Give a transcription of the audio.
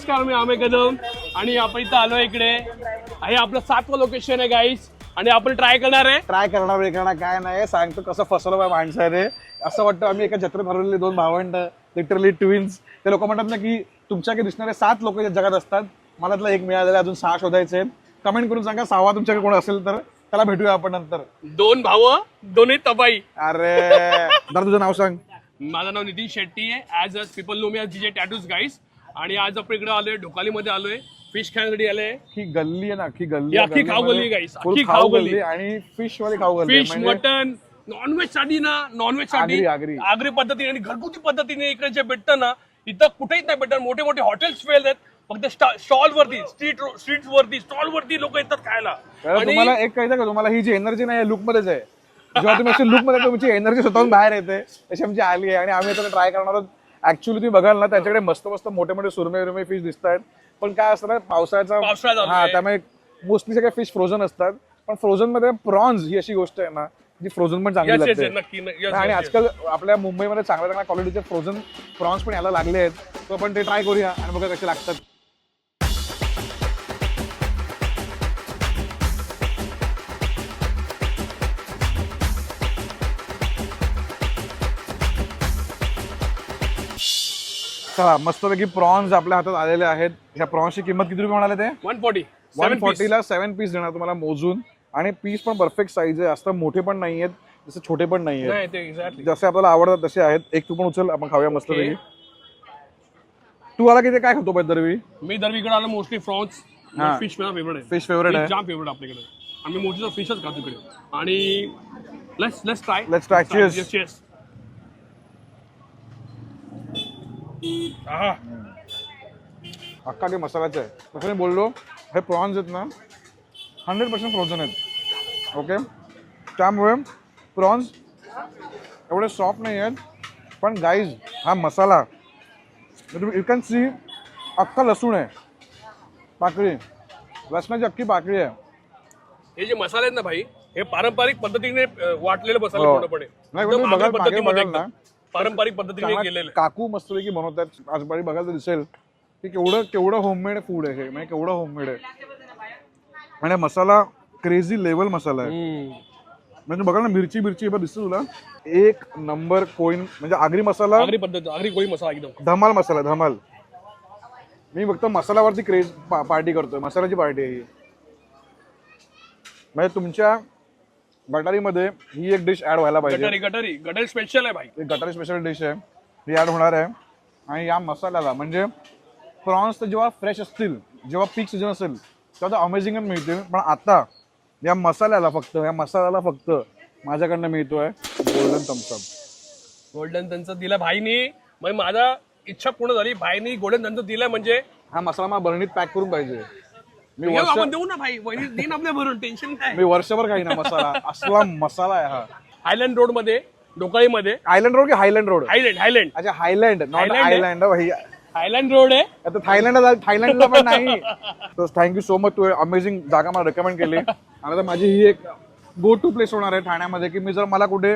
नमस्कार, मी आमे कदम आणि आपण इथं आलो इकडे. हे आपलं 7वं लोकेशन आहे गाईस आणि आपण ट्राय करणार काय नाही सांगतो कसं फसवलं बाय माणसाने. असं वाटतं आम्ही एका जत्रेत हरवलेले 2 भावंड, लिटरली ट्विन्स. ते लोक म्हणतात ना की तुमच्याकडे दिसणारे 7 लोक जगात असतात, मला त्यातला एक मिळालेला, अजून 6 शोधायचे. कमेंट करून सांगा 6वा तुमच्याकडे कोण असेल तर त्याला भेटूया आपण नंतर. 2 भाव, दोन्ही तबाई. अरे दादा तुझं नाव सांग. माझं नाव नितीन शेट्टी आहे. As people know me as DJ tattoos guys. आणि आज आपण इकडे आलोय, ढोकालीमध्ये आलोय, फिश खाण्यासाठी आलोय. ही गल्ली आहे ना, ही गल्ली अख्खी खाऊ गल्ली गाईस, अख्खी खाऊ गल्ली. आणि फिश वाली खाऊ गल्ली. फिश, मटन, नॉनव्हेज साठी ना, नॉनव्हेज साठी आगरी पद्धतीने आणि घरगुती पद्धतीने इकडे जे भेटतं ना, इथं कुठेही नाही भेटत. मोठे मोठे हॉटेल्स फेल आहेत, फक्त स्टॉल वरती, स्ट्रीट वरती, स्टॉल वरती लोक येतात खायला. तुम्हाला एक कळतं का, तुम्हाला ही जी एनर्जी नाही लुक मध्येच आहे. जेव्हा तुम्ही अशी लुक मध्ये तुमची एनर्जी स्वतःहून बाहेर येते, तशी आमची आली आहे. आणि आम्ही आता ट्राय करणार आहोत. ऍक्च्युअली तुम्ही बघाल ना, त्यांच्याकडे मस्त मस्त मोठे मोठे सुरमे फिश दिसत आहेत. पण काय असतं ना, पावसाळ्याचा हा, त्यामुळे मोस्टली सगळे फिश फ्रोझन असतात. पण फ्रोझन मध्ये प्रॉन्स ही अशी गोष्ट आहे ना, जी फ्रोझन पण चांगली लागते. आणि आजकाल आपल्या मुंबईमध्ये चांगल्या चांगल्या क्वालिटीचे फ्रोझन प्रॉन्स पण यायला लागले आहेत. तो आपण ते ट्राय करूया आणि बघा कसे लागतात. चला, मस्तपैकी प्रॉन्स आपल्या हातात आलेले आहेत. ह्या प्रॉन्सची किंमत किती रुपये म्हणाले ते? 140 ला 7 पीस देणार तुम्हाला मोजून. आणि पीस पण परफेक्ट साईज आहे, जास्त मोठे पण नाही आहेत, जसे छोटे पण नाही आहेत. जसे आपल्याला आवडतात तसे आहेत. एक तू पण उचल, आपण खाऊया मस्तपैकी. तू आला की काय खातो पाहिजे दरवी? मी दरवीकडे आलो मोस्टली प्रॉन्स. फिश माझा फेवरेट आहे. फिश फेवरेट आहे, जाम फेवरेट आपल्याकडे. आम्ही मोस्टली फिशच खातो इकडे. आणि लेट्स ट्राय. चीयर्स. अख्खा काही मसालाच आहे. तसं मी बोललो, हे प्रॉन्स आहेत ना 100% फ्रोझन आहेत. ओके, त्यामुळे प्रॉन्स एवढे सॉफ्ट नाही आहेत. पण गाईज, हा मसाला यू कॅन सी, अख्खा लसूण आहे, पाकळी, लसणाची अख्खी पाकळी आहे. हे जे मसाले आहेत ना भाई, हे पारंपरिक पद्धतीने वाटलेले मसाले पूर्णपणे. पारंपरिक पद्धतीने केलेले. काकू मस्तपैकी बनवतात. आज बघायला दिसेल की केवढं होममेड फूड आहे हे, म्हणजे केवढं होममेड आहे. म्हणजे मसाला क्रेझी लेवल मसाला आहे. म्हणजे बघा ना, मिरची दिसते तुला, 1 नंबर कोईन. म्हणजे आगरी मसाला, आगरी कोळी मसाला एकदम धमाल मसाला, धमाल. मी फक्त मसाल्यावरती क्रेज पार्टी करतोय, मसाल्याची पार्टी आहे ही. म्हणजे तुमच्या गटारीमध्ये ही एक डिश ऍड व्हायला पाहिजे. गटारी स्पेशल आहे भाई. गटारी स्पेशल डिश आहे, ही ऍड होणार आहे. आणि या मसाल्याला म्हणजे प्रॉन्स तर जेव्हा फ्रेश असतील, जेव्हा पीक सीझन असेल तेव्हा तर अमेझिंगच मिळतील. पण आता या मसाल्याला फक्त माझ्याकडनं मिळतोय गोल्डन थम्सअप. गोल्डन थम्सअप दिला भाईनी. म्हणजे माझा इच्छा पूर्ण झाली. भाईनी गोल्डन थम्सअप दिला म्हणजे हा मसाला मला बरणीत पॅक करून पाहिजे. आपण देऊ ना भाई, देईन आपल्या भरून, टेन्शन काय. मी वर्षभर काही ना मसाला असला मसाला आहे हा. हायलँड रोड मध्ये, डोकाळीमध्ये. आयलंड रोड की हायलँड रोड? हायलँड. अच्छा, Highland, not island. Highland road आहे. आता थायलंडला पण नाही. थँक्यू सो मच, तू अमेझिंग जागा मला रेकमेंड केली. आणि आता माझी ही एक गो टू प्लेस होणार आहे ठाण्यामध्ये, की मी जर मला कुठे